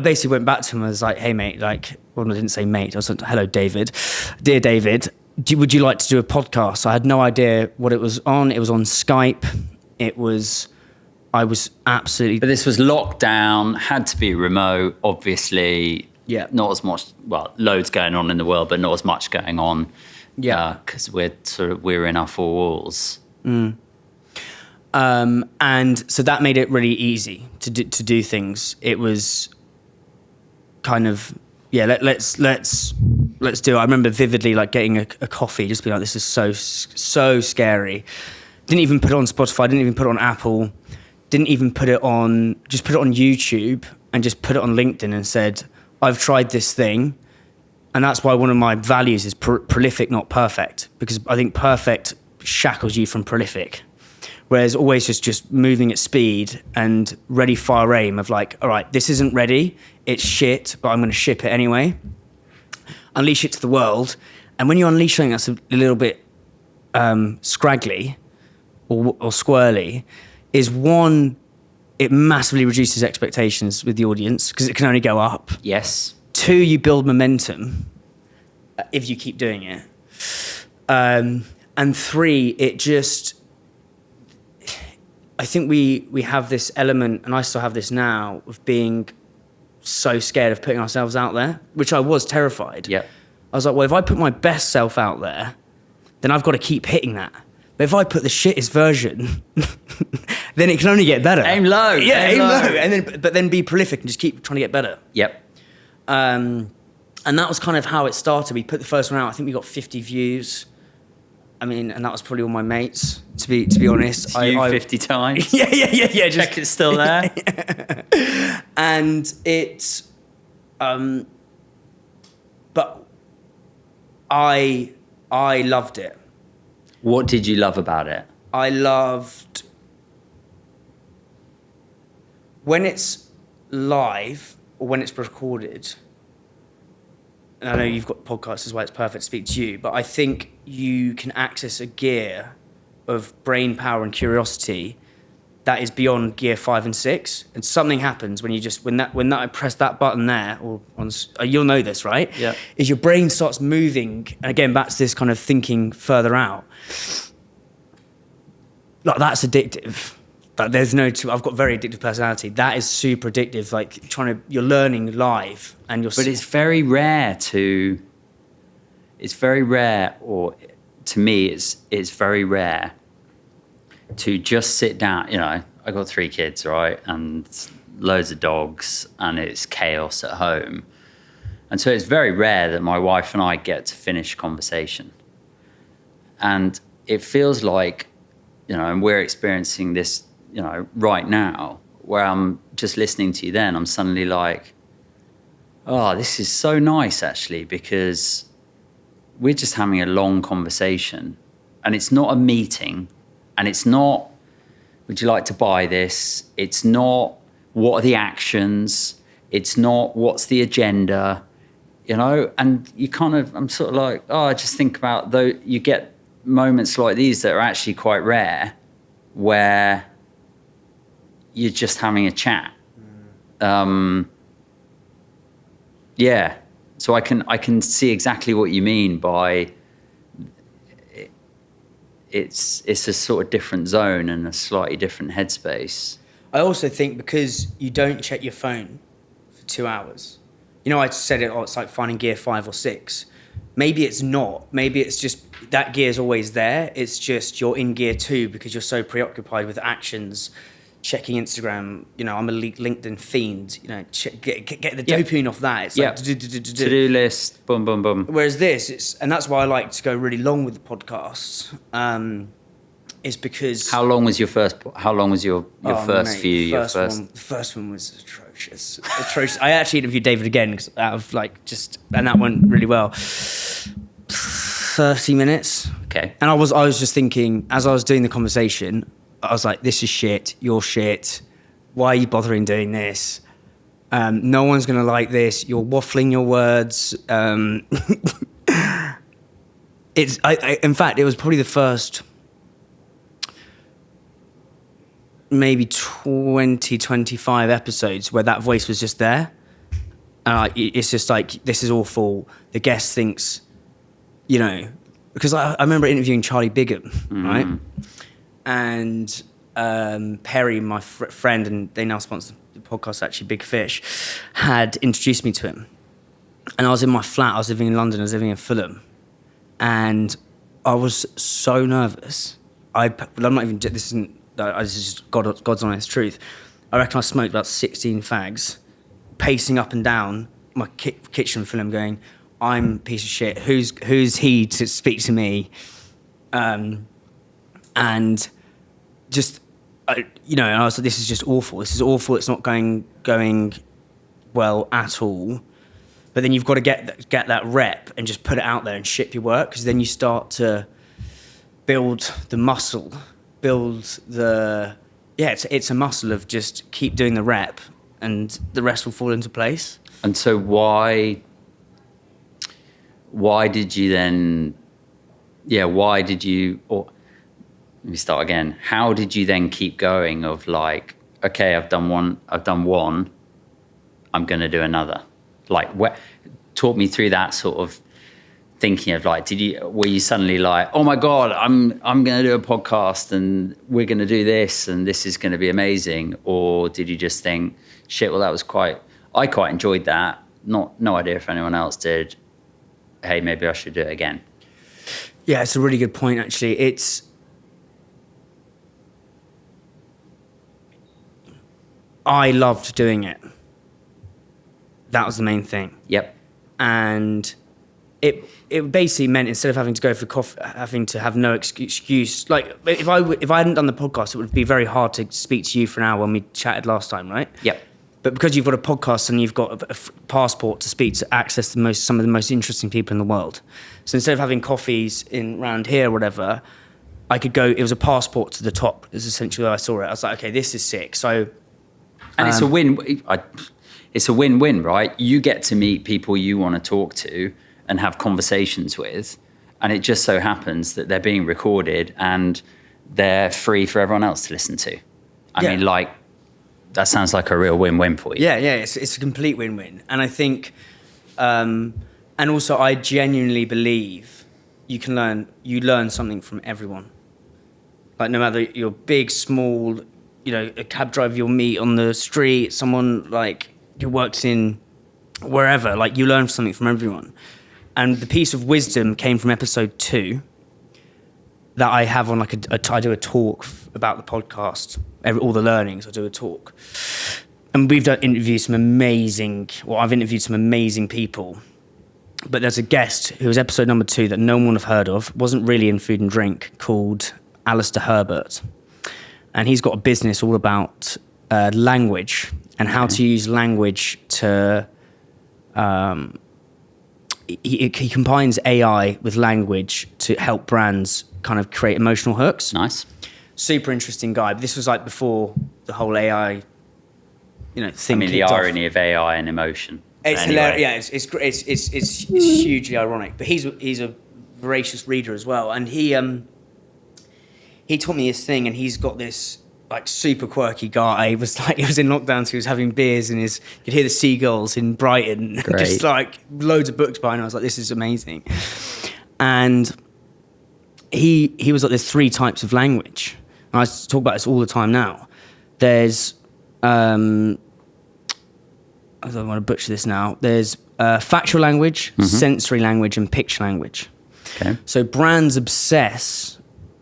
basically went back to him and was like, hey mate, like, well, I didn't say mate, I was like, hello David, dear David, would you like to do a podcast? I had no idea what it was on. It was on Skype. I was absolutely... But this was lockdown, had to be remote, obviously. Yeah. Not as much, well, loads going on in the world, but not as much going on. Yeah. Because we're in our four walls. And so that made it really easy to do things. It was kind of, yeah, let's do it. I remember vividly like getting a coffee, just being like, this is so scary. Didn't even put it on Spotify, didn't even put it on Apple, didn't even put it on, just put it on YouTube and just put it on LinkedIn and said, I've tried this thing. And that's why one of my values is prolific, not perfect, because I think perfect shackles you from prolific. Whereas always just moving at speed and ready, fire, aim of like, all right, this isn't ready, it's shit, but I'm going to ship it anyway. Unleash it to the world. And when you unleash something that's a little bit scraggly or squirrely, is one, it massively reduces expectations with the audience because it can only go up. Yes. 2, you build momentum if you keep doing it. And 3, it just... I think we have this element, and I still have this now, of being so scared of putting ourselves out there, which I was terrified. Yeah. I was like, well, if I put my best self out there, then I've got to keep hitting that. But if I put the shittest version, then it can only get better. Aim low. Yeah, aim low. But then be prolific and just keep trying to get better. Yep. And that was kind of how it started. We put the first one out, I think we got 50 views. I mean, and that was probably all my mates, to be honest. You 50 times? Yeah. Just, check it's still there. And it, but I loved it. What did you love about it? I loved when it's live or when it's recorded. And I know you've got podcasts as well, it's perfect to speak to you, but I think you can access a gear of brain power and curiosity that is beyond gear 5 and 6. And something happens when you just, when I press that button there, or on, you'll know this, right? Yeah. Is your brain starts moving, and again, back to this kind of thinking further out. Like, that's addictive. Like, there's no two, I've got very addictive personality. That is super addictive. Like you're learning live and you're... But it's very rare or to me, it's very rare to just sit down. You know, I got 3 kids, right? And loads of dogs and it's chaos at home. And so it's very rare that my wife and I get to finish conversation. And it feels like, you know, and we're experiencing this, you know, right now, where I'm just listening to you then, I'm suddenly like, oh, this is so nice actually, because we're just having a long conversation and it's not a meeting and it's not, would you like to buy this? It's not, what are the actions? It's not, what's the agenda? You know, and you kind of, I'm sort of like, oh, I just think about though, you get moments like these that are actually quite rare where you're just having a chat. Yeah. So I can see exactly what you mean by it's a sort of different zone and a slightly different headspace. I also think because you don't check your phone for 2 hours. You know, I said it, oh, it's like finding gear 5 or 6. Maybe it's not. Maybe it's just that gear's always there. It's just you're in gear 2 because you're so preoccupied with actions, checking Instagram. You know, I'm a LinkedIn fiend. You know, get the dopamine off that. It's like to-do list, boom, boom, boom. Whereas this, and that's why I like to go really long with the podcasts. Is because how long was your first few? The first one was atrocious. I actually interviewed David again because out of and that went really well. 30 minutes. Okay. And I was just thinking, as I was doing the conversation, I was like, this is shit, you're shit, why are you bothering doing this? No one's gonna like this, you're waffling your words. In fact, it was probably the first maybe 20, 25 episodes where that voice was just there. It's just like, this is awful. The guest thinks, you know, because I remember interviewing Charlie Bigham, right? And Perry, my friend, and they now sponsor the podcast, actually, Big Fish, had introduced me to him. And I was in my flat. I was living in London. I was living in Fulham. And I was so nervous. I'm not even, this is just God's honest truth. I reckon I smoked about 16 fags, pacing up and down my kitchen in Fulham going, I'm a piece of shit. Who's he to speak to me? And just, and I was like, this is just awful. This is awful. It's not going well at all. But then you've got to get that rep and just put it out there and ship your work, because then you start to build the muscle, it's a muscle of just keep doing the rep and the rest will fall into place. And so why did you then, or let me start again. How did you then keep going of like, okay, I've done one, I'm going to do another? Like, talk me through that sort of thinking of like, were you suddenly like, oh my God, I'm going to do a podcast and we're going to do this and this is going to be amazing? Or did you just think, shit, well, I quite enjoyed that. No idea if anyone else did. Hey, maybe I should do it again. Yeah, it's a really good point, actually. I loved doing it. That was the main thing. Yep. And it basically meant, instead of having to go for coffee, having to have no excuse. Like, if I hadn't done the podcast, it would be very hard to speak to you for an hour when we chatted last time, right? Yep. But because you've got a podcast and you've got a passport to speak to access some of the most interesting people in the world. So instead of having coffees around here or whatever, I could go, it was a passport to the top, is essentially how I saw it. I was like, okay, this is sick. So... And it's a win. It's a win-win, right? You get to meet people you want to talk to and have conversations with, and it just so happens that they're being recorded and they're free for everyone else to listen to. I mean, like, that sounds like a real win-win for you. Yeah, it's a complete win-win. And I think, and also I genuinely believe you learn something from everyone. Like, no matter you're big, small, a cab driver you'll meet on the street, someone like who works in wherever, like, you learn something from everyone. And the piece of wisdom came from episode 2 that I have on, like, I do a talk about the podcast, all the learnings, I do a talk. And I've interviewed some amazing people. But there's a guest who was episode number 2 that no one would have heard of, wasn't really in food and drink, called Alistair Herbert. And he's got a business all about language and how to use language to... He combines AI with language to help brands kind of create emotional hooks. Nice. Super interesting guy. But this was like before the whole AI, thing. I mean, the irony of AI and emotion. It's hilarious. Yeah, it's hugely ironic. But he's a voracious reader as well, and he taught me this thing, and he's got this like super quirky guy. He was in lockdown, so he was having beers, and you could hear the seagulls in Brighton, just like loads of books behind. I was like, this is amazing. And he was like, there's 3 types of language. And I talk about this all the time now. There's I don't want to butcher this now. There's factual language, sensory language, and picture language. Okay. So brands obsess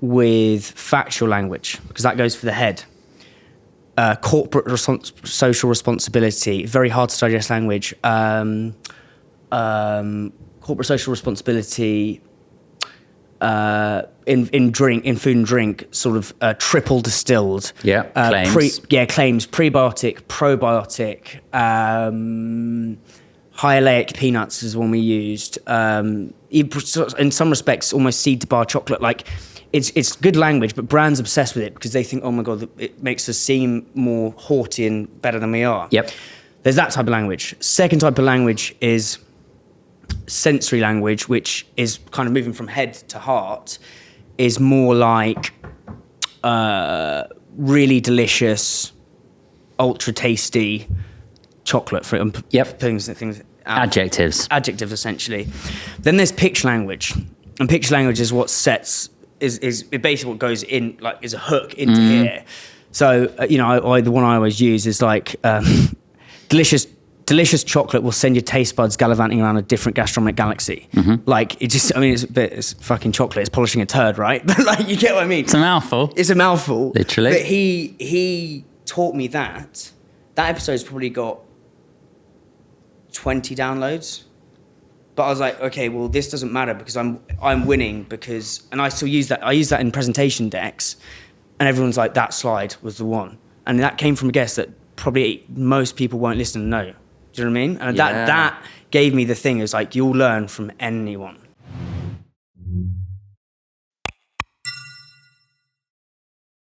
with factual language because that goes for the head. Corporate social responsibility, very hard to digest language. Corporate social responsibility in food and drink, sort of triple distilled. Yeah, claims. Claims, prebiotic, probiotic, hyalaic peanuts is one we used. In some respects, almost seed to bar chocolate. Like, it's good language, but brands obsessed with it because they think, oh my God, it makes us seem more haughty and better than we are. Yep. There's that type of language. Second type of language is sensory language, which is kind of moving from head to heart, is more like really delicious, ultra tasty chocolate for Yep. things Adjectives. adjectives essentially. Then there's picture language, and picture language is what sets is basically what goes in, like, is a hook into here. So the one I always use is like delicious chocolate will send your taste buds gallivanting around a different gastronomic galaxy. Like, it's fucking chocolate. It's polishing a turd, right? But like, you get what I mean? It's a mouthful. It's a mouthful. Literally. But he taught me that. That episode's probably got 20 downloads. But I was like, okay, well, this doesn't matter because I'm winning because, and I still use that. I use that in presentation decks, and everyone's like, that slide was the one, and that came from a guest that probably most people won't listen and know. Do you know what I mean? And that gave me the thing. It's like, you'll learn from anyone.